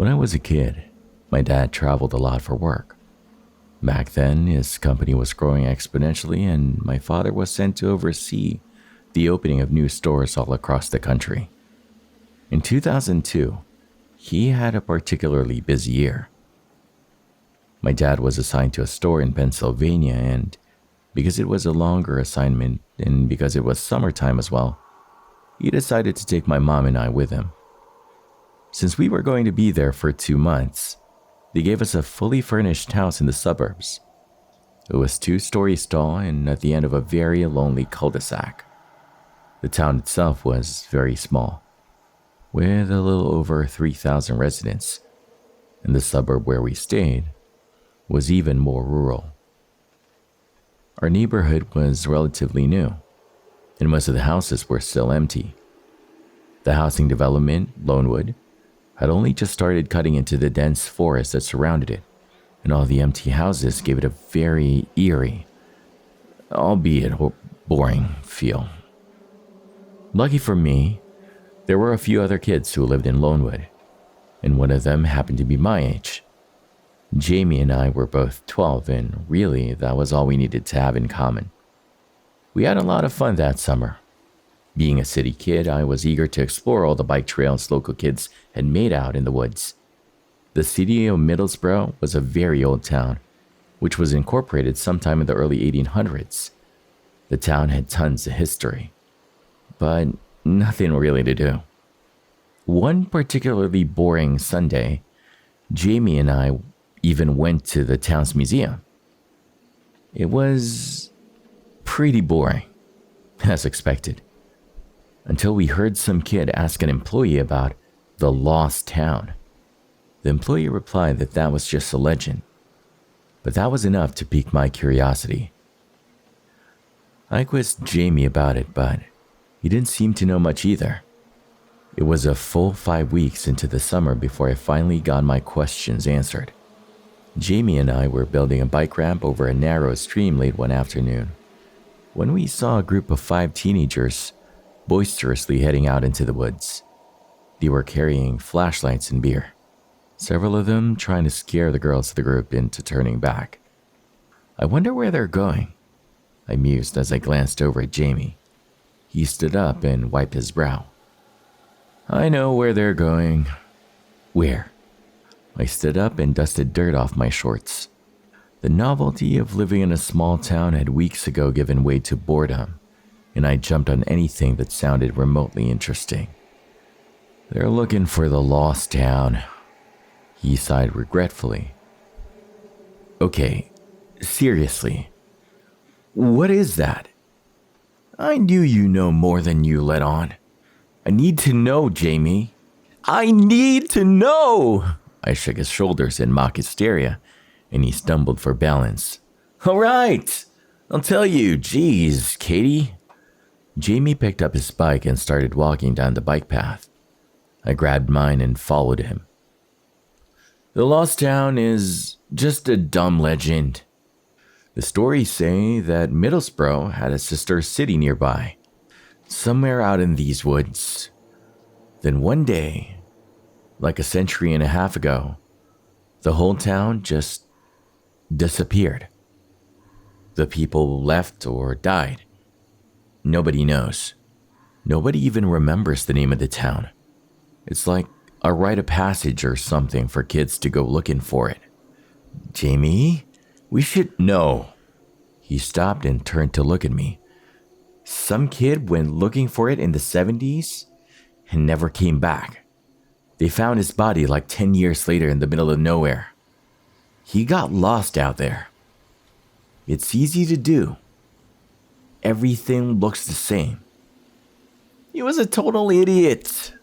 When I was a kid, my dad traveled a lot for work. Back then, his company was growing exponentially, and my father was sent to oversee the opening of new stores all across the country. In 2002, he had a particularly busy year. My dad was assigned to a store in Pennsylvania, and because it was a longer assignment and because it was summertime as well, he decided to take my mom and I with him. Since we were going to be there for 2 months, they gave us a fully furnished house in the suburbs. It was 2 stories tall and at the end of a very lonely cul-de-sac. The town itself was very small, with a little over 3,000 residents, and the suburb where we stayed was even more rural. Our neighborhood was relatively new, and most of the houses were still empty. The housing development, Lonewood, had only just started cutting into the dense forest that surrounded it, and all the empty houses gave it a very eerie, albeit boring feel. Lucky for me, there were a few other kids who lived in Lonewood, and one of them happened to be my age. Jamie and I were both 12, and really that was all we needed to have in common. We had a lot of fun that summer. Being a city kid, I was eager to explore all the bike trails local kids had made out in the woods. The city of Middlesbrough was a very old town, which was incorporated sometime in the early 1800s. The town had tons of history, but nothing really to do. One particularly boring Sunday, Jamie and I even went to the town's museum. It was pretty boring, as expected, until we heard some kid ask an employee about the lost town. The employee replied that that was just a legend, but that was enough to pique my curiosity. I quizzed Jamie about it, but he didn't seem to know much either. It was a full 5 weeks into the summer before I finally got my questions answered. Jamie and I were building a bike ramp over a narrow stream late one afternoon when we saw a group of 5 teenagers boisterously heading out into the woods. They were carrying flashlights and beer, several of them trying to scare the girls of the group into turning back. I wonder where they're going, I mused as I glanced over at Jamie. He stood up and wiped his brow. I know where they're going. Where? I stood up and dusted dirt off my shorts. The novelty of living in a small town had weeks ago given way to boredom, and I jumped on anything that sounded remotely interesting. They're looking for the lost town, he sighed regretfully. Okay, seriously, what is that? I knew you know more than you let on. I need to know, Jamie. I need to know! I shook his shoulders in mock hysteria, and he stumbled for balance. All right, I'll tell you. Geez, Katie. Jamie picked up his bike and started walking down the bike path. I grabbed mine and followed him. The lost town is just a dumb legend. The stories say that Middlesbrough had a sister city nearby, somewhere out in these woods. Then one day, like a century and a half ago, the whole town just disappeared. The people left or died. Nobody knows. Nobody even remembers the name of the town. It's like a rite of passage or something for kids to go looking for it. Jamie, we should know. He stopped and turned to look at me. Some kid went looking for it in the 70s and never came back. They found his body like 10 years later in the middle of nowhere. He got lost out there. It's easy to do. Everything looks the same. He was a total idiot.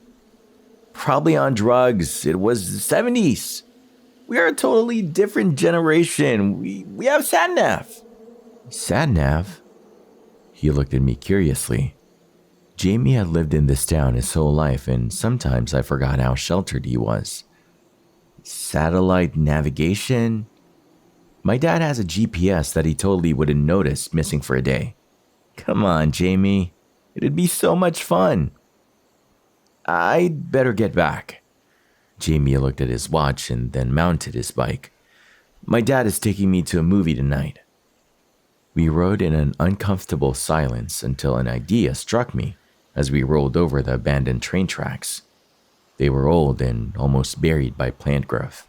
Probably on drugs. It was the 70s. We are a totally different generation. We have sat-nav. Sat-nav? He looked at me curiously. Jamie had lived in this town his whole life, and sometimes I forgot how sheltered he was. Satellite navigation? My dad has a GPS that he totally wouldn't notice missing for a day. Come on, Jamie. It'd be so much fun. I'd better get back. Jamie looked at his watch and then mounted his bike. My dad is taking me to a movie tonight. We rode in an uncomfortable silence until an idea struck me as we rolled over the abandoned train tracks. They were old and almost buried by plant growth.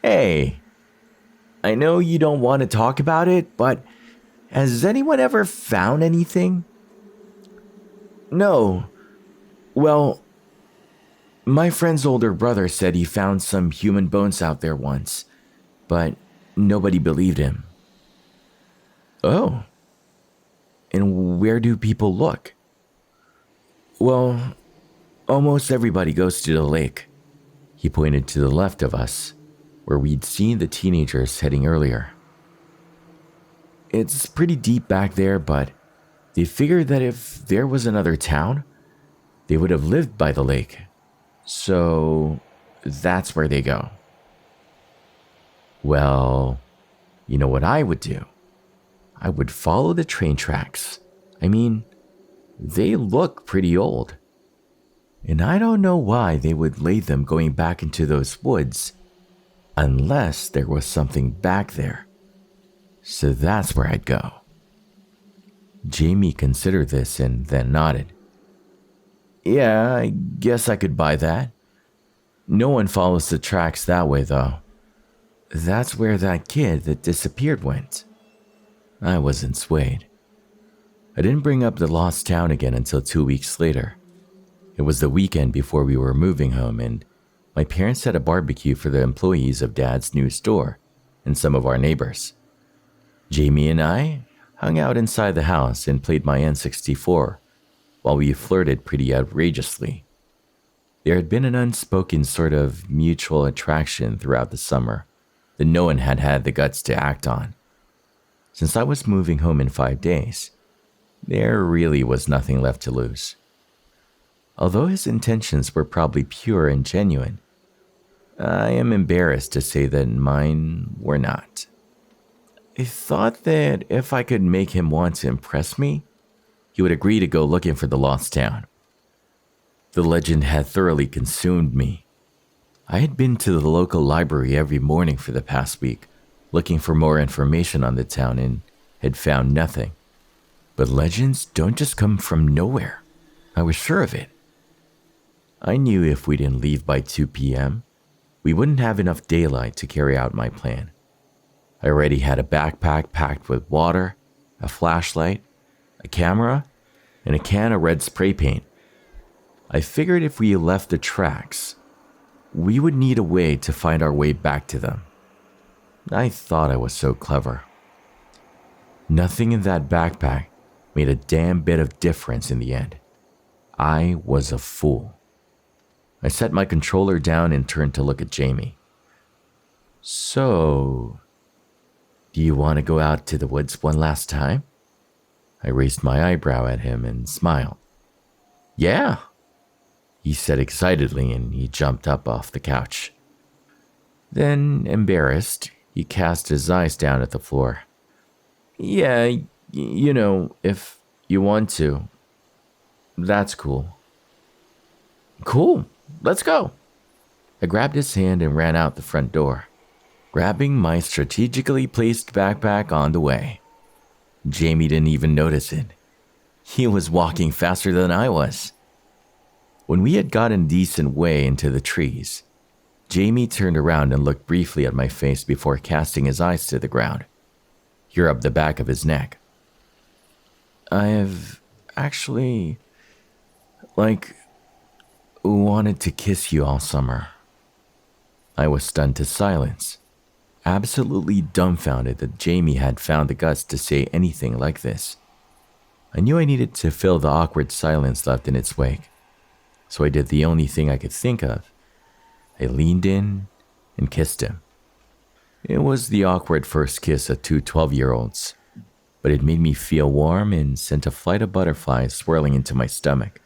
Hey, I know you don't want to talk about it, but has anyone ever found anything? No. Well, my friend's older brother said he found some human bones out there once, but nobody believed him. Oh. And where do people look? Well, almost everybody goes to the lake. He pointed to the left of us, where we'd seen the teenagers heading earlier. It's pretty deep back there, but they figured that if there was another town, they would have lived by the lake. So that's where they go. Well, you know what I would do? I would follow the train tracks. I mean, they look pretty old. And I don't know why they would lay them going back into those woods, unless there was something back there. So that's where I'd go. Jamie considered this and then nodded. Yeah, I guess I could buy that. No one follows the tracks that way, though. That's where that kid that disappeared went. I wasn't swayed. I didn't bring up the lost town again until 2 weeks later. It was the weekend before we were moving home, and my parents had a barbecue for the employees of Dad's new store and some of our neighbors. Jamie and I hung out inside the house and played my N64 while we flirted pretty outrageously. There had been an unspoken sort of mutual attraction throughout the summer that no one had had the guts to act on. Since I was moving home in 5 days, there really was nothing left to lose. Although his intentions were probably pure and genuine, I am embarrassed to say that mine were not. I thought that if I could make him want to impress me, he would agree to go looking for the lost town. The legend had thoroughly consumed me. I had been to the local library every morning for the past week, looking for more information on the town, and had found nothing. But legends don't just come from nowhere. I was sure of it. I knew if we didn't leave by 2 p.m., we wouldn't have enough daylight to carry out my plan. I already had a backpack packed with water, a flashlight, a camera, and a can of red spray paint. I figured if we left the tracks, we would need a way to find our way back to them. I thought I was so clever. Nothing in that backpack made a damn bit of difference in the end. I was a fool. I set my controller down and turned to look at Jamie. So, do you want to go out to the woods one last time? I raised my eyebrow at him and smiled. Yeah, he said excitedly, and he jumped up off the couch. Then, embarrassed, he cast his eyes down at the floor. Yeah, if you want to. That's cool. Cool, let's go. I grabbed his hand and ran out the front door, grabbing my strategically placed backpack on the way. Jamie didn't even notice it. He was walking faster than I was. When we had gotten a decent way into the trees, Jamie turned around and looked briefly at my face before casting his eyes to the ground, here up the back of his neck. I have actually, wanted to kiss you all summer. I was stunned to silence, absolutely dumbfounded that Jamie had found the guts to say anything like this. I knew I needed to fill the awkward silence left in its wake, so I did the only thing I could think of. I leaned in and kissed him. It was the awkward first kiss of two 12-year-olds, but it made me feel warm and sent a flight of butterflies swirling into my stomach.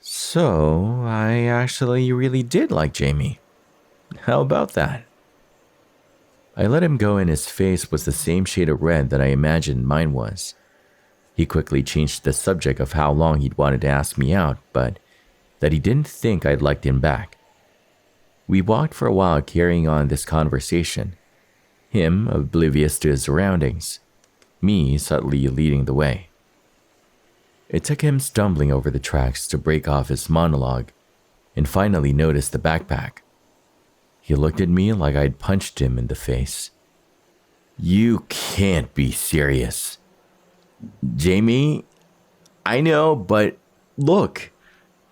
So, I actually really did like Jamie. How about that? I let him go, and his face was the same shade of red that I imagined mine was. He quickly changed the subject of how long he'd wanted to ask me out, but that he didn't think I'd liked him back. We walked for a while carrying on this conversation, him oblivious to his surroundings, me subtly leading the way. It took him stumbling over the tracks to break off his monologue and finally noticed the backpack. He looked at me like I'd punched him in the face. "You can't be serious." "Jamie, I know, but look,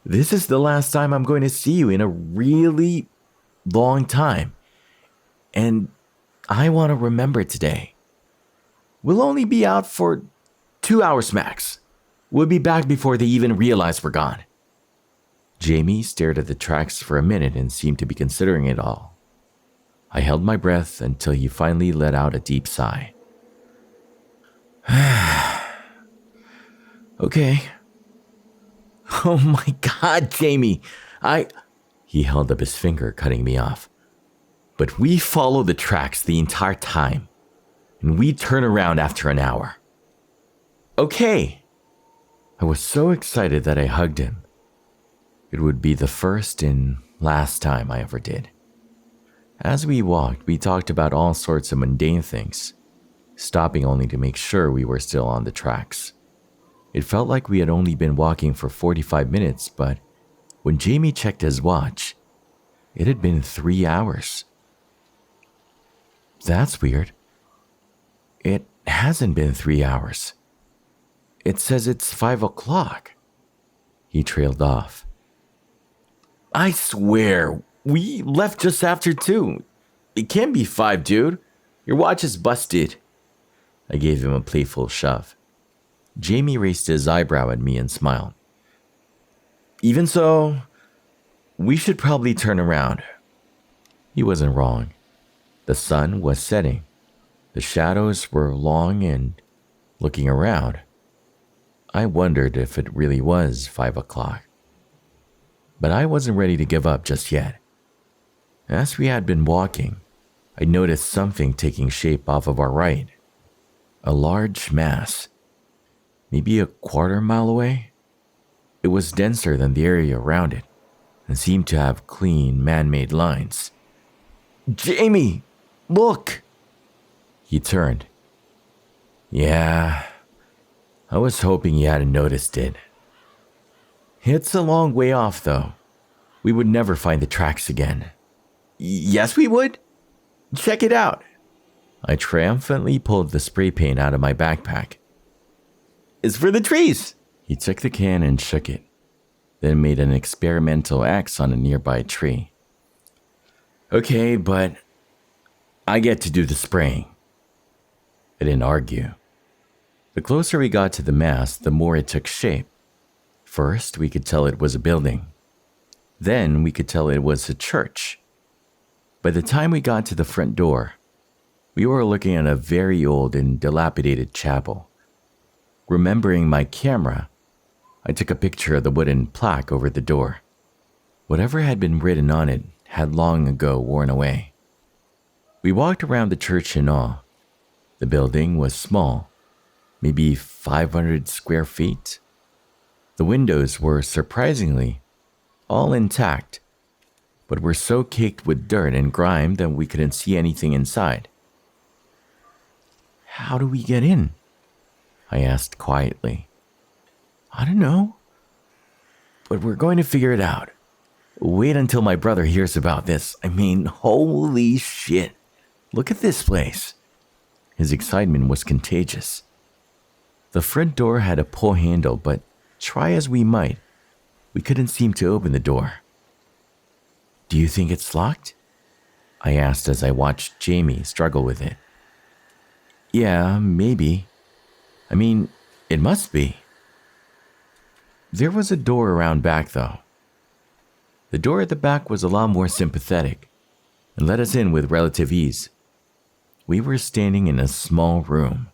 this is the last time I'm going to see you in a really long time. And I want to remember today. We'll only be out for 2 hours max. We'll be back before they even realize we're gone." Jamie stared at the tracks for a minute and seemed to be considering it all. I held my breath until he finally let out a deep sigh. "Okay." "Oh my God, Jamie, He held up his finger, cutting me off. "But we followed the tracks the entire time, and we turn around after an hour." "Okay." I was so excited that I hugged him. It would be the first and last time I ever did. As we walked, we talked about all sorts of mundane things, stopping only to make sure we were still on the tracks. It felt like we had only been walking for 45 minutes, but when Jamie checked his watch, it had been 3 hours. "That's weird. It hasn't been 3 hours. It says it's 5 o'clock. He trailed off. "I swear, we left just after 2. It can't be 5, dude. Your watch is busted." I gave him a playful shove. Jamie raised his eyebrow at me and smiled. "Even so, we should probably turn around." He wasn't wrong. The sun was setting. The shadows were long, and looking around, I wondered if it really was 5 o'clock. But I wasn't ready to give up just yet. As we had been walking, I noticed something taking shape off of our right. A large mass, maybe a quarter mile away. It was denser than the area around it and seemed to have clean, man-made lines. "Jamie, look!" He turned. "Yeah, I was hoping you hadn't noticed it. It's a long way off, though. We would never find the tracks again." "Yes, we would. Check it out." I triumphantly pulled the spray paint out of my backpack. "It's for the trees." He took the can and shook it, then made an experimental X on a nearby tree. "Okay, but I get to do the spraying." I didn't argue. The closer we got to the mass, the more it took shape. First, we could tell it was a building. Then, we could tell it was a church. By the time we got to the front door, we were looking at a very old and dilapidated chapel. Remembering my camera, I took a picture of the wooden plaque over the door. Whatever had been written on it had long ago worn away. We walked around the church in awe. The building was small, maybe 500 square feet. The windows were surprisingly all intact, but were so caked with dirt and grime that we couldn't see anything inside. "How do we get in?" I asked quietly. "I don't know, but we're going to figure it out. Wait until my brother hears about this. I mean, holy shit. Look at this place." His excitement was contagious. The front door had a pull handle, but try as we might, we couldn't seem to open the door. "Do you think it's locked?" I asked as I watched Jamie struggle with it. "Yeah, maybe. I mean, it must be." There was a door around back, though. The door at the back was a lot more sympathetic and let us in with relative ease. We were standing in a small room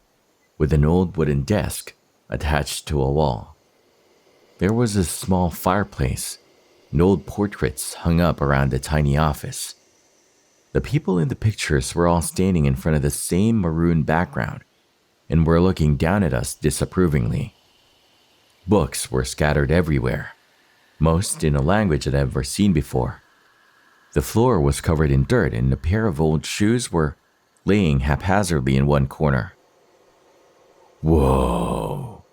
with an old wooden desk attached to a wall. There was a small fireplace and old portraits hung up around the tiny office. The people in the pictures were all standing in front of the same maroon background and were looking down at us disapprovingly. Books were scattered everywhere, most in a language that I've never seen before. The floor was covered in dirt and a pair of old shoes were laying haphazardly in one corner. "Whoa,"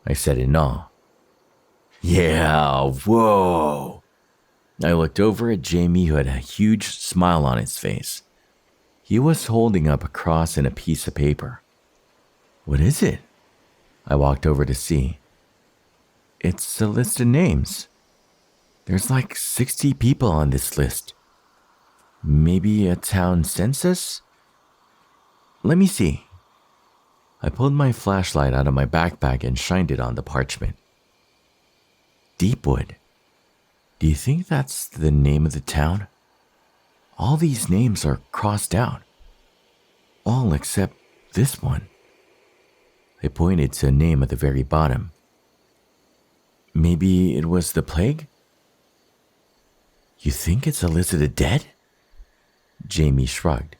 I said in awe. "Yeah, whoa." I looked over at Jamie, who had a huge smile on his face. He was holding up a cross and a piece of paper. "What is it?" I walked over to see. "It's a list of names. There's like 60 people on this list. Maybe a town census? Let me see." I pulled my flashlight out of my backpack and shined it on the parchment. "Deepwood. Do you think that's the name of the town? All these names are crossed out. All except this one." I pointed to a name at the very bottom. "Maybe it was the plague?" "You think it's a list of the dead?" Jamie shrugged.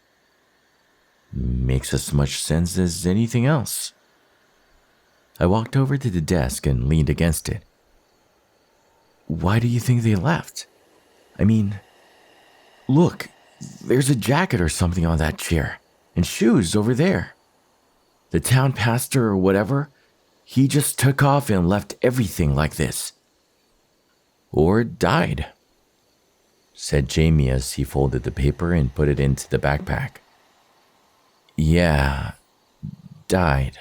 "Makes as much sense as anything else." I walked over to the desk and leaned against it. "Why do you think they left? I mean, look, there's a jacket or something on that chair, and shoes over there. The town pastor or whatever, he just took off and left everything like this." "Or died," said Jamie as he folded the paper and put it into the backpack. "Yeah, died.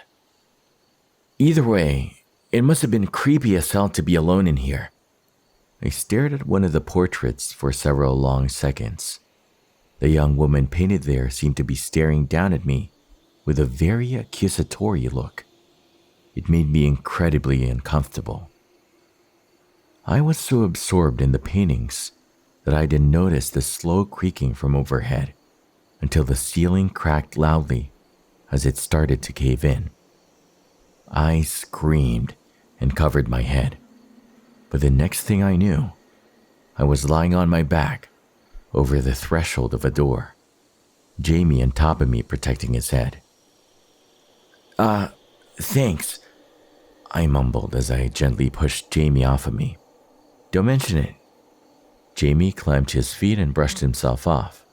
Either way, it must have been creepy as hell to be alone in here." I stared at one of the portraits for several long seconds. The young woman painted there seemed to be staring down at me with a very accusatory look. It made me incredibly uncomfortable. I was so absorbed in the paintings that I didn't notice the slow creaking from overhead until the ceiling cracked loudly as it started to cave in. I screamed and covered my head. But the next thing I knew, I was lying on my back over the threshold of a door, Jamie on top of me protecting his head. Thanks," I mumbled as I gently pushed Jamie off of me. "Don't mention it." Jamie climbed to his feet and brushed himself off.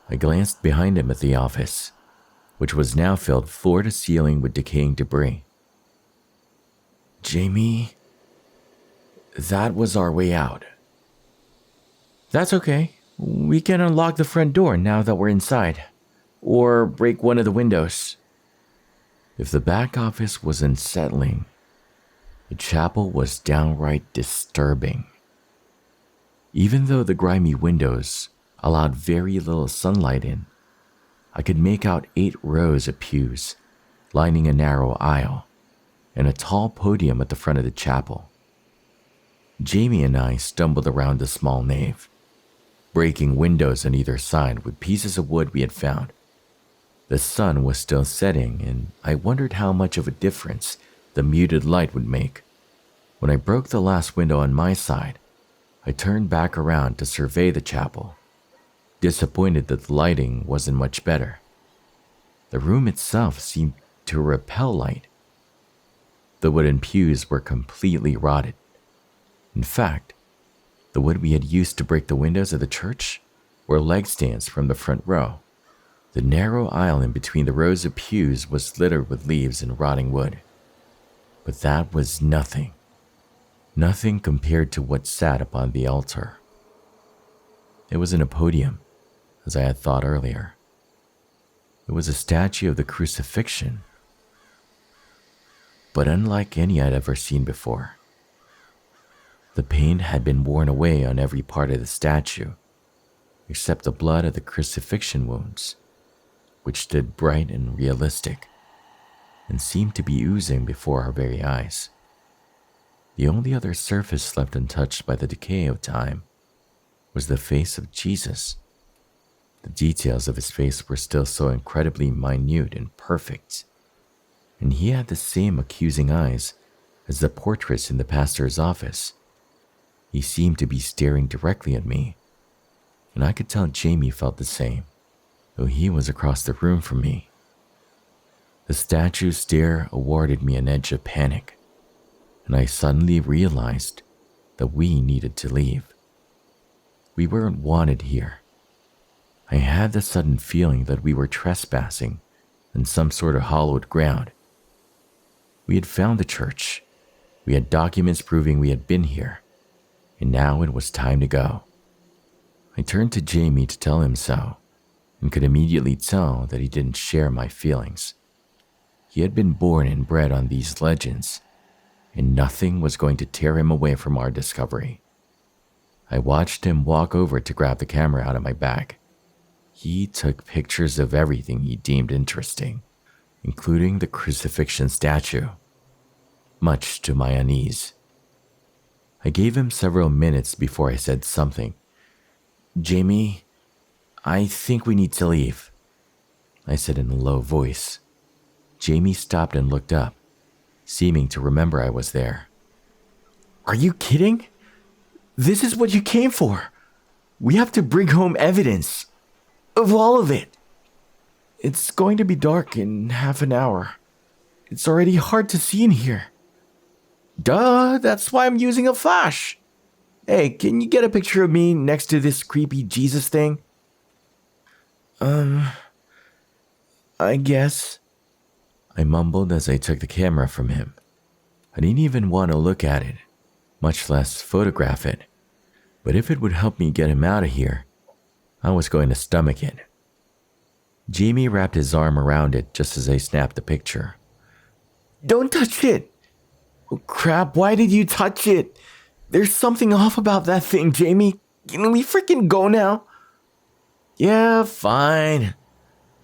I glanced behind him at the office, which was now filled floor to ceiling with decaying debris. "Jamie, that was our way out." "That's okay. We can unlock the front door now that we're inside, or break one of the windows." If the back office was unsettling, the chapel was downright disturbing. Even though the grimy windows allowed very little sunlight in, I could make out 8 rows of pews lining a narrow aisle and a tall podium at the front of the chapel. Jamie and I stumbled around the small nave, breaking windows on either side with pieces of wood we had found. The sun was still setting, and I wondered how much of a difference the muted light would make. When I broke the last window on my side, I turned back around to survey the chapel, disappointed that the lighting wasn't much better. The room itself seemed to repel light. The wooden pews were completely rotted. In fact, the wood we had used to break the windows of the church were leg stands from the front row. The narrow aisle in between the rows of pews was littered with leaves and rotting wood. But that was nothing. Nothing compared to what sat upon the altar. It wasn't a podium, as I had thought earlier. It was a statue of the crucifixion, but unlike any I'd ever seen before. The paint had been worn away on every part of the statue, except the blood of the crucifixion wounds, which stood bright and realistic, and seemed to be oozing before our very eyes. The only other surface left untouched by the decay of time was the face of Jesus. The details of his face were still so incredibly minute and perfect, and he had the same accusing eyes as the portraits in the pastor's office. He seemed to be staring directly at me, and I could tell Jamie felt the same, though he was across the room from me. The statue's stare awarded me an edge of panic, and I suddenly realized that we needed to leave. We weren't wanted here. I had the sudden feeling that we were trespassing in some sort of hallowed ground. We had found the church. We had documents proving we had been here, and now it was time to go. I turned to Jamie to tell him so, and could immediately tell that he didn't share my feelings. He had been born and bred on these legends, and nothing was going to tear him away from our discovery. I watched him walk over to grab the camera out of my bag. He took pictures of everything he deemed interesting, including the crucifixion statue, much to my unease. I gave him several minutes before I said something. "Jamie, I think we need to leave," I said in a low voice. Jamie stopped and looked up, seeming to remember I was there. "Are you kidding? This is what you came for. We have to bring home evidence of all of it. It's going to be dark in half an hour. It's already hard to see in here." "Duh, that's why I'm using a flash. Hey, can you get a picture of me next to this creepy Jesus thing?" I guess," I mumbled as I took the camera from him. I didn't even want to look at it, much less photograph it. But if it would help me get him out of here, I was going to stomach it. Jamie wrapped his arm around it just as I snapped the picture. "Don't touch it!" "Oh, crap, why did you touch it? There's something off about that thing, Jamie. Can we freaking go now?" "Yeah, fine."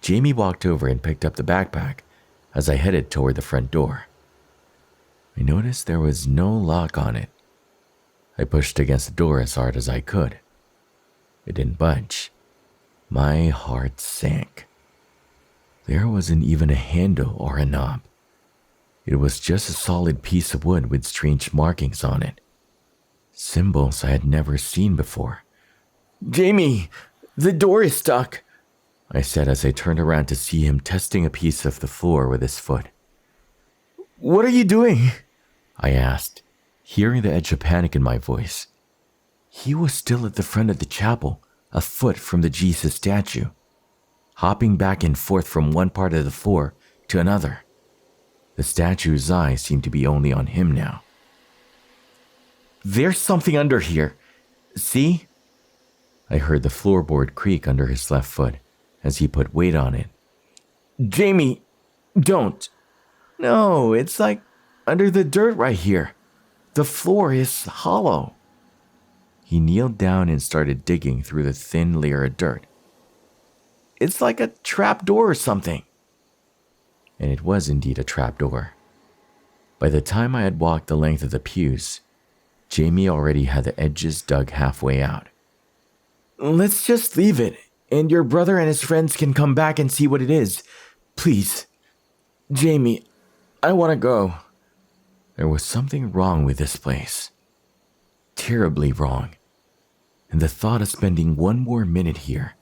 Jamie walked over and picked up the backpack as I headed toward the front door. I noticed there was no lock on it. I pushed against the door as hard as I could. It didn't budge. My heart sank. There wasn't even a handle or a knob. It was just a solid piece of wood with strange markings on it. Symbols I had never seen before. "Jamie, the door is stuck," I said as I turned around to see him testing a piece of the floor with his foot. "What are you doing?" I asked, hearing the edge of panic in my voice. He was still at the front of the chapel, a foot from the Jesus statue, hopping back and forth from one part of the floor to another. The statue's eyes seemed to be only on him now. "There's something under here. See?" I heard the floorboard creak under his left foot as he put weight on it. "Jamie, don't." "No, it's like under the dirt right here. The floor is hollow." He kneeled down and started digging through the thin layer of dirt. "It's like a trap door or something." And it was indeed a trap door. By the time I had walked the length of the pews, Jamie already had the edges dug halfway out. "Let's just leave it, and your brother and his friends can come back and see what it is. Please. Jamie, I want to go." There was something wrong with this place. Terribly wrong. And the thought of spending one more minute here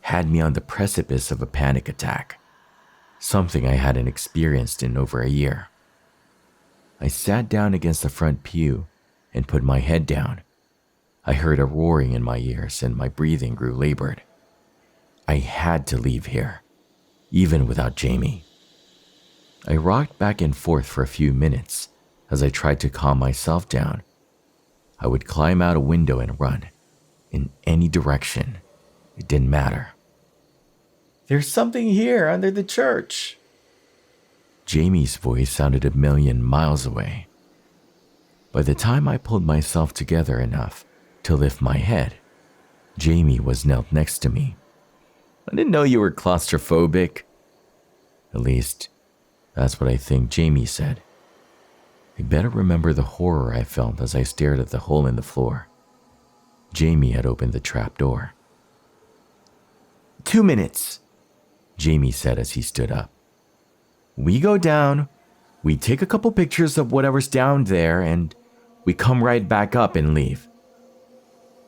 had me on the precipice of a panic attack. Something I hadn't experienced in over a year. I sat down against the front pew and put my head down. I heard a roaring in my ears and my breathing grew labored. I had to leave here, even without Jamie. I rocked back and forth for a few minutes as I tried to calm myself down. I would climb out a window and run, in any direction. It didn't matter. "There's something here under the church." Jamie's voice sounded a million miles away. By the time I pulled myself together enough to lift my head, Jamie was knelt next to me. "I didn't know you were claustrophobic." At least, that's what I think Jamie said. I better remember the horror I felt as I stared at the hole in the floor. Jamie had opened the trap door. 2 minutes, Jamie said as he stood up. "We go down, we take a couple pictures of whatever's down there, and we come right back up and leave.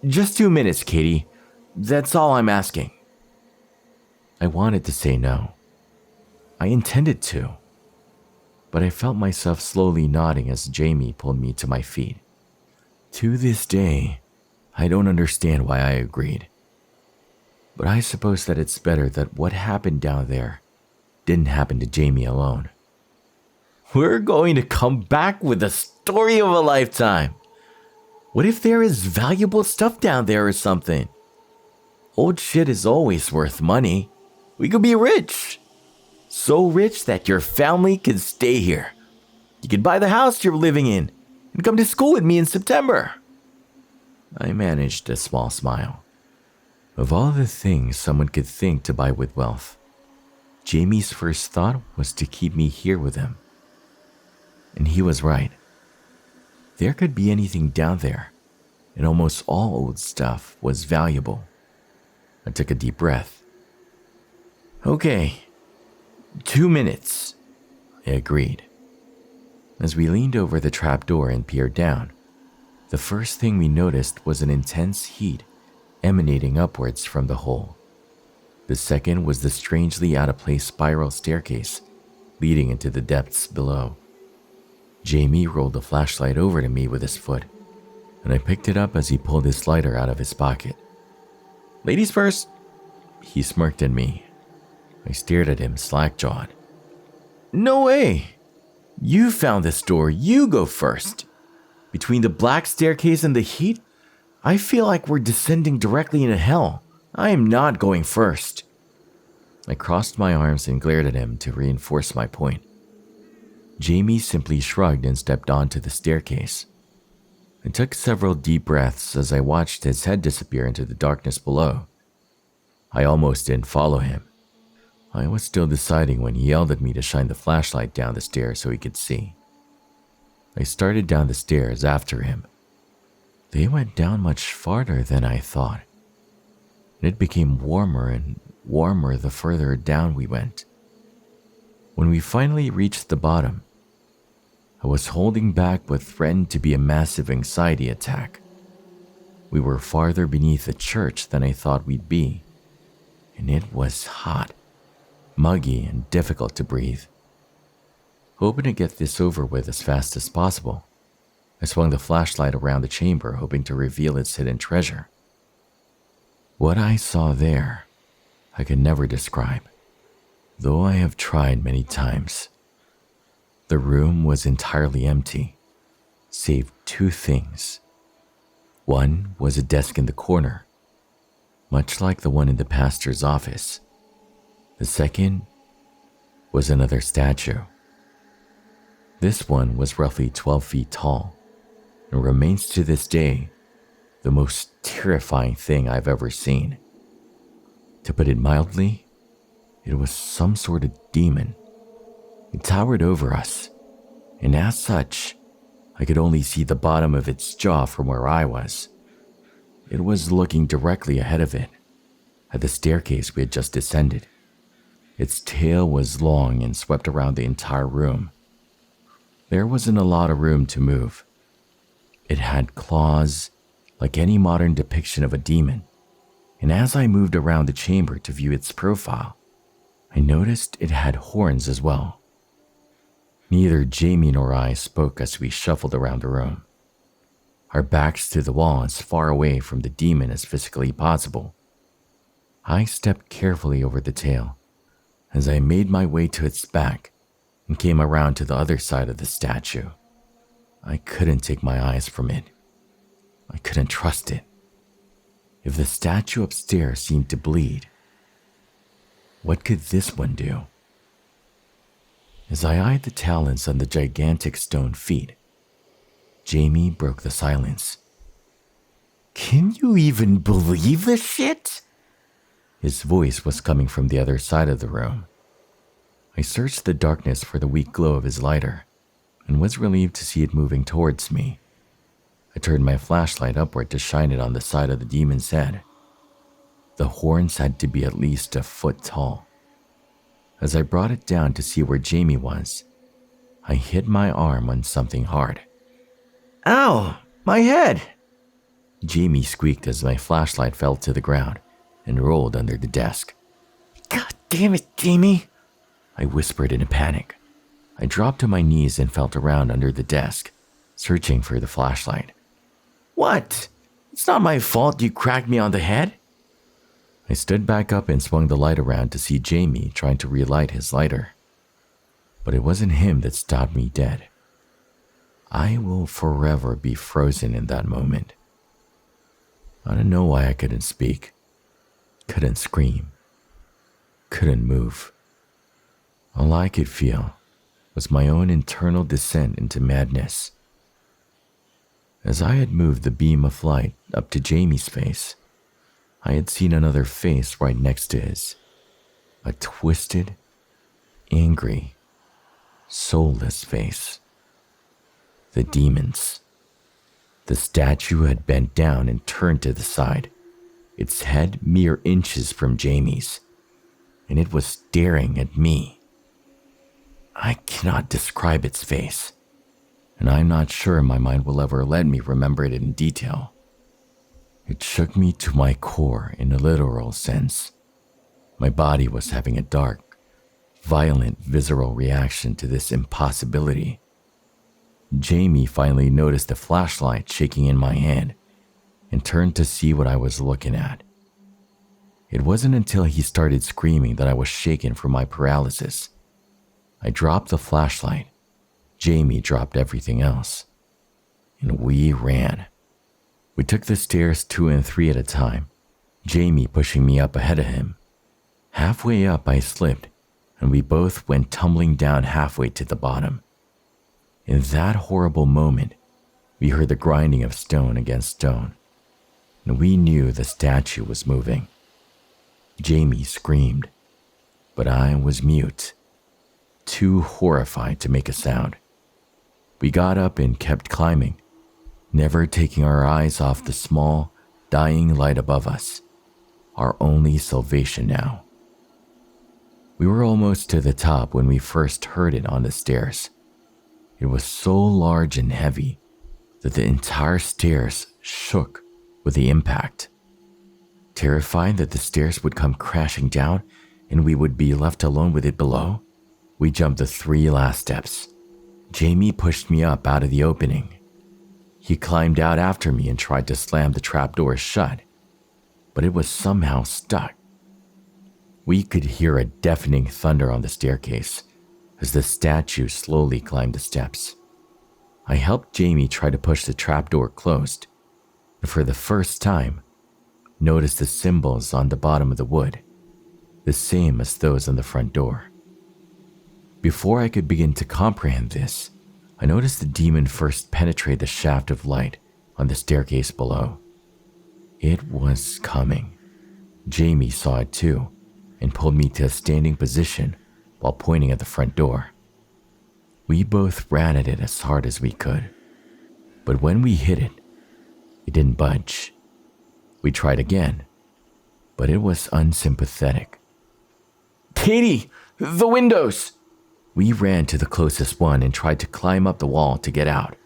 Just 2 minutes, Katie. That's all I'm asking." I wanted to say no. I intended to. But I felt myself slowly nodding as Jamie pulled me to my feet. To this day, I don't understand why I agreed. But I suppose that it's better that what happened down there didn't happen to Jamie alone. We're going to come back with the story of a lifetime. What if there is valuable stuff down there or something? Old shit is always worth money. We could be rich. So rich that your family can stay here. You can buy the house you're living in and come to school with me in September. I managed a small smile. Of all the things someone could think to buy with wealth, Jamie's first thought was to keep me here with him. And he was right. There could be anything down there, and almost all old stuff was valuable. I took a deep breath. Okay, 2 minutes, I agreed. As we leaned over the trapdoor and peered down, the first thing we noticed was an intense heat emanating upwards from the hole. The second was the strangely out-of-place spiral staircase leading into the depths below. Jamie rolled the flashlight over to me with his foot, and I picked it up as he pulled his lighter out of his pocket. Ladies first, he smirked at me. I stared at him slack-jawed. No way! You found this door, you go first. Between the black staircase and the heat, I feel like we're descending directly into hell. I am not going first. I crossed my arms and glared at him to reinforce my point. Jamie simply shrugged and stepped onto the staircase. I took several deep breaths as I watched his head disappear into the darkness below. I almost didn't follow him. I was still deciding when he yelled at me to shine the flashlight down the stairs so he could see. I started down the stairs after him. They went down much farther than I thought. And it became warmer and warmer the further down we went. When we finally reached the bottom, I was holding back what threatened to be a massive anxiety attack. We were farther beneath the church than I thought we'd be, and it was hot, muggy, and difficult to breathe. Hoping to get this over with as fast as possible, I swung the flashlight around the chamber, hoping to reveal its hidden treasure. What I saw there, I could never describe, though I have tried many times. The room was entirely empty, save two things. One was a desk in the corner, much like the one in the pastor's office. The second was another statue. This one was roughly 12 feet tall and remains to this day the most terrifying thing I've ever seen. To put it mildly, it was some sort of demon. It towered over us, and as such, I could only see the bottom of its jaw from where I was. It was looking directly ahead of it, at the staircase we had just descended. Its tail was long and swept around the entire room. There wasn't a lot of room to move. It had claws, like any modern depiction of a demon, and as I moved around the chamber to view its profile, I noticed it had horns as well. Neither Jamie nor I spoke as we shuffled around the room, our backs to the wall as far away from the demon as physically possible. I stepped carefully over the tail as I made my way to its back and came around to the other side of the statue. I couldn't take my eyes from it. I couldn't trust it. If the statue upstairs seemed to bleed, what could this one do? As I eyed the talons on the gigantic stone feet, Jamie broke the silence. Can you even believe this shit? His voice was coming from the other side of the room. I searched the darkness for the weak glow of his lighter and was relieved to see it moving towards me. I turned my flashlight upward to shine it on the side of the demon's head. The horns had to be at least a foot tall. As I brought it down to see where Jamie was, I hit my arm on something hard. Ow! My head! Jamie squeaked as my flashlight fell to the ground and rolled under the desk. God damn it, Jamie! I whispered in a panic. I dropped to my knees and felt around under the desk, searching for the flashlight. What? It's not my fault you cracked me on the head. I stood back up and swung the light around to see Jamie trying to relight his lighter. But it wasn't him that stopped me dead. I will forever be frozen in that moment. I don't know why I couldn't speak, couldn't scream, couldn't move. All I could feel was my own internal descent into madness. As I had moved the beam of light up to Jamie's face, I had seen another face right next to his. A twisted, angry, soulless face. The demon's. The statue had bent down and turned to the side, its head mere inches from Jamie's, and it was staring at me. I cannot describe its face, and I'm not sure my mind will ever let me remember it in detail. It shook me to my core in a literal sense. My body was having a dark, violent visceral reaction to this impossibility. Jamie finally noticed the flashlight shaking in my hand and turned to see what I was looking at. It wasn't until he started screaming that I was shaken from my paralysis. I dropped the flashlight. Jamie dropped everything else. And we ran. We took the stairs 2 and 3 at a time, Jamie pushing me up ahead of him. Halfway up, I slipped, and we both went tumbling down halfway to the bottom. In that horrible moment, we heard the grinding of stone against stone, and we knew the statue was moving. Jamie screamed, but I was mute, too horrified to make a sound. We got up and kept climbing, never taking our eyes off the small, dying light above us, our only salvation now. We were almost to the top when we first heard it on the stairs. It was so large and heavy that the entire stairs shook with the impact. Terrified that the stairs would come crashing down and we would be left alone with it below, we jumped the 3 last steps. Jamie pushed me up out of the opening. He climbed out after me and tried to slam the trapdoor shut, but it was somehow stuck. We could hear a deafening thunder on the staircase as the statue slowly climbed the steps. I helped Jamie try to push the trapdoor closed, and for the first time, noticed the symbols on the bottom of the wood, the same as those on the front door. Before I could begin to comprehend this, I noticed the demon first penetrate the shaft of light on the staircase below. It was coming. Jamie saw it too, and pulled me to a standing position while pointing at the front door. We both ran at it as hard as we could, but when we hit it, it didn't budge. We tried again, but it was unsympathetic. "Katie, the windows!" We ran to the closest one and tried to climb up the wall to get out,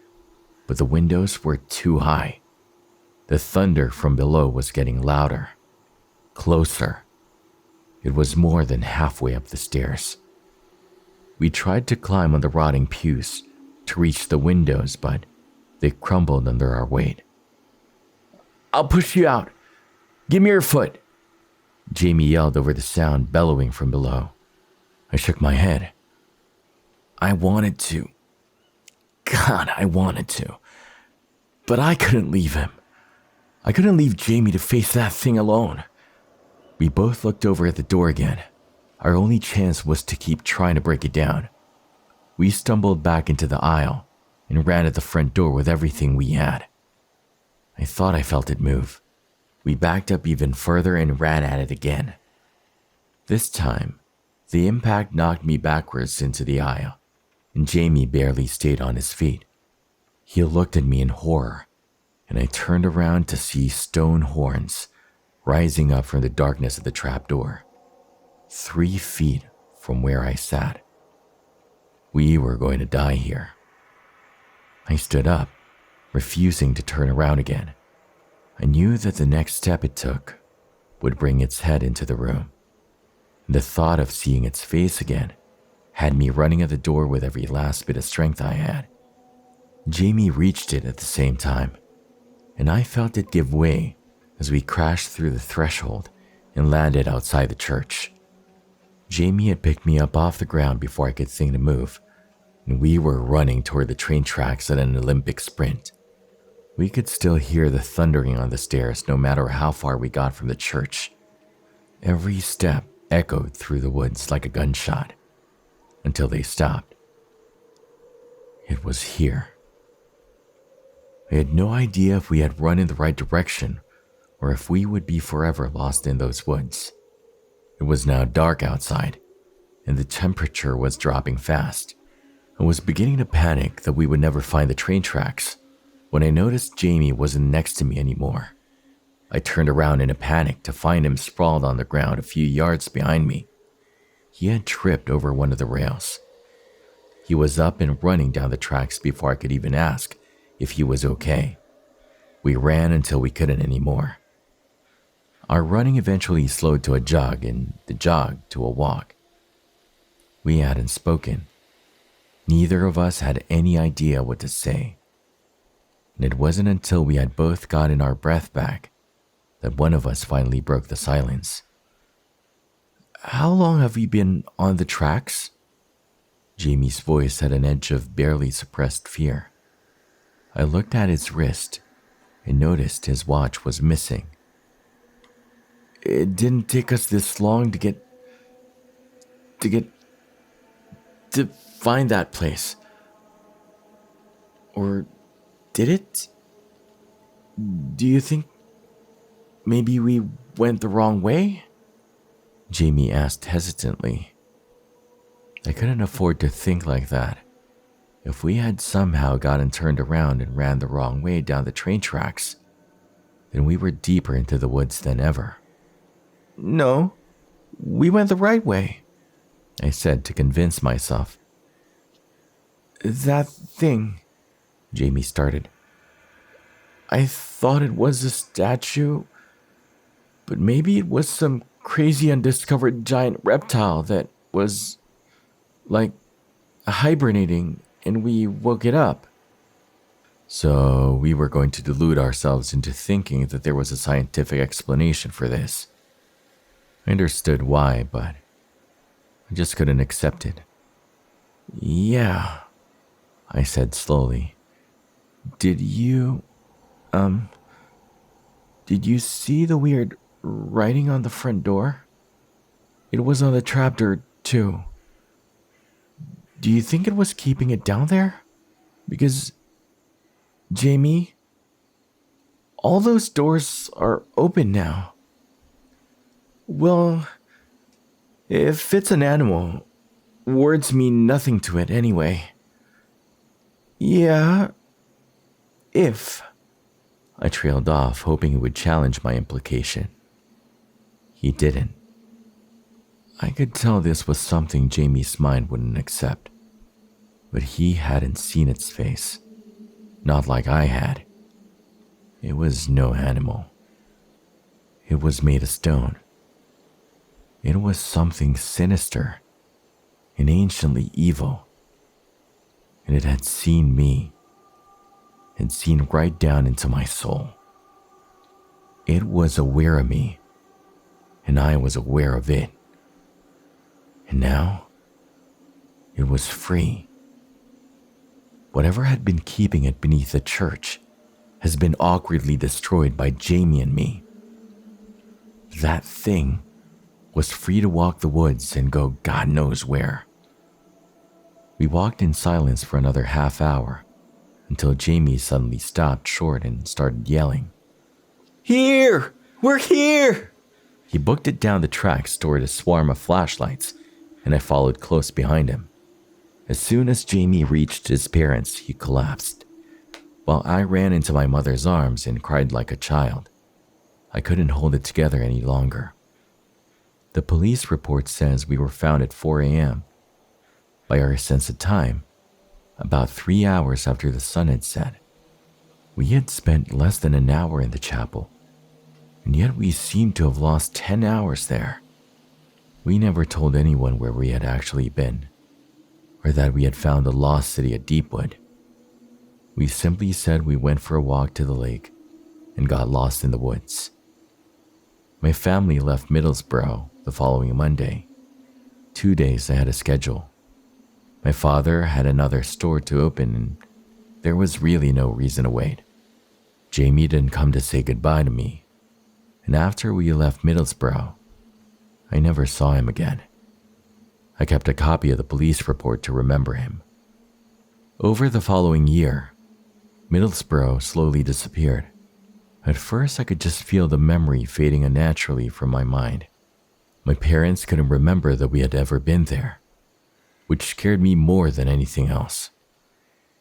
but the windows were too high. The thunder from below was getting louder, closer. It was more than halfway up the stairs. We tried to climb on the rotting pews to reach the windows, but they crumbled under our weight. "I'll push you out. Give me your foot," Jamie yelled over the sound bellowing from below. I shook my head. I wanted to. God, I wanted to. But I couldn't leave him. I couldn't leave Jamie to face that thing alone. We both looked over at the door again. Our only chance was to keep trying to break it down. We stumbled back into the aisle and ran at the front door with everything we had. I thought I felt it move. We backed up even further and ran at it again. This time, the impact knocked me backwards into the aisle, and Jamie barely stayed on his feet. He looked at me in horror, and I turned around to see stone horns rising up from the darkness of the trapdoor, 3 feet from where I sat. We were going to die here. I stood up, refusing to turn around again. I knew that the next step it took would bring its head into the room. The thought of seeing its face again had me running at the door with every last bit of strength I had. Jamie reached it at the same time, and I felt it give way as we crashed through the threshold and landed outside the church. Jamie had picked me up off the ground before I could think to move, and we were running toward the train tracks at an Olympic sprint. We could still hear the thundering on the stairs no matter how far we got from the church. Every step echoed through the woods like a gunshot, until they stopped. It was here. I had no idea if we had run in the right direction or if we would be forever lost in those woods. It was now dark outside, and the temperature was dropping fast. I was beginning to panic that we would never find the train tracks when I noticed Jamie wasn't next to me anymore. I turned around in a panic to find him sprawled on the ground a few yards behind me. He had tripped over one of the rails. He was up and running down the tracks before I could even ask if he was okay. We ran until we couldn't anymore. Our running eventually slowed to a jog, and the jog to a walk. We hadn't spoken. Neither of us had any idea what to say. And it wasn't until we had both gotten our breath back that one of us finally broke the silence. "How long have you been on the tracks?" Jamie's voice had an edge of barely suppressed fear. I looked at his wrist and noticed his watch was missing. "It didn't take us this long to find that place. Or did it? Do you think maybe we went the wrong way?" Jamie asked hesitantly. I couldn't afford to think like that. If we had somehow gotten turned around and ran the wrong way down the train tracks, then we were deeper into the woods than ever. "No, we went the right way," I said to convince myself. "That thing," Jamie started. "I thought it was a statue, but maybe it was some crazy undiscovered giant reptile that was, like, hibernating, and we woke it up." So we were going to delude ourselves into thinking that there was a scientific explanation for this. I understood why, but I just couldn't accept it. "Yeah," I said slowly. Did you see the weird writing on the front door? It was on the trapdoor, too. Do you think it was keeping it down there? Because, Jamie, all those doors are open now." "Well, if it's an animal, words mean nothing to it anyway." "Yeah, if," I trailed off, hoping he would challenge my implication. He didn't. I could tell this was something Jamie's mind wouldn't accept, but he hadn't seen its face, not like I had. It was no animal. It was made of stone. It was something sinister and anciently evil, and it had seen me, and seen right down into my soul. It was aware of me, and I was aware of it. And now, it was free. Whatever had been keeping it beneath the church has been awkwardly destroyed by Jamie and me. That thing was free to walk the woods and go God knows where. We walked in silence for another half hour until Jamie suddenly stopped short and started yelling. "Here! We're here!" He booked it down the tracks toward a swarm of flashlights, and I followed close behind him. As soon as Jamie reached his parents, he collapsed, while I ran into my mother's arms and cried like a child. I couldn't hold it together any longer. The police report says we were found at 4 a.m. By our sense of time, about 3 hours after the sun had set. We had spent less than an hour in the chapel, and yet we seemed to have lost 10 hours there. We never told anyone where we had actually been, or that we had found the lost city at Deepwood. We simply said we went for a walk to the lake and got lost in the woods. My family left Middlesbrough the following Monday, 2 days ahead of schedule. My father had another store to open and there was really no reason to wait. Jamie didn't come to say goodbye to me, and after we left Middlesbrough, I never saw him again. I kept a copy of the police report to remember him. Over the following year, Middlesbrough slowly disappeared. At first, I could just feel the memory fading unnaturally from my mind. My parents couldn't remember that we had ever been there, which scared me more than anything else.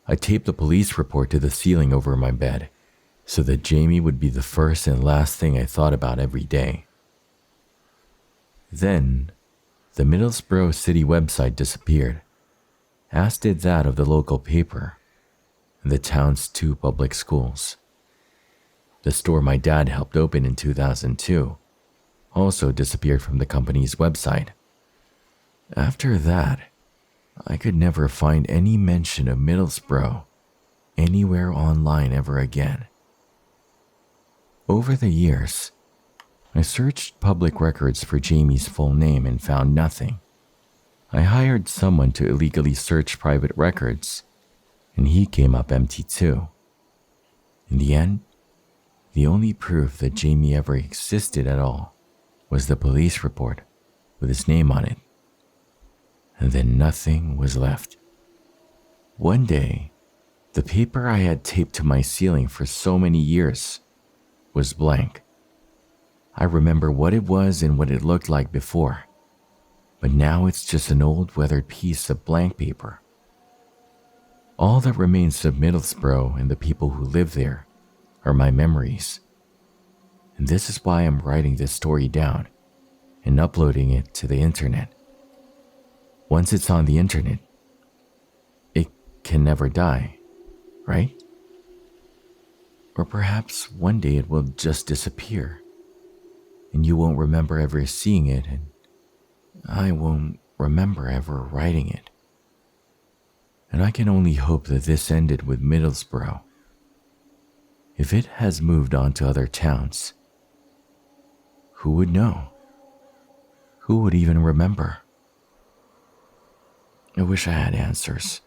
I taped the police report to the ceiling over my bed so that Jamie would be the first and last thing I thought about every day. Then, the Middlesbrough city website disappeared, as did that of the local paper and the town's 2 public schools. The store my dad helped open in 2002 also disappeared from the company's website. After that, I could never find any mention of Middlesbrough anywhere online ever again. Over the years, I searched public records for Jamie's full name and found nothing. I hired someone to illegally search private records, and he came up empty too. In the end, the only proof that Jamie ever existed at all was the police report with his name on it. And then nothing was left. One day, the paper I had taped to my ceiling for so many years was blank. I remember what it was and what it looked like before, but now it's just an old weathered piece of blank paper. All that remains of Middlesbrough and the people who live there are my memories. And this is why I'm writing this story down and uploading it to the internet. Once it's on the internet, it can never die, right? Or perhaps one day it will just disappear, and you won't remember ever seeing it, and I won't remember ever writing it. And I can only hope that this ended with Middlesbrough. If it has moved on to other towns, who would know? Who would even remember? I wish I had answers,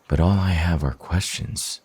but all I have are questions.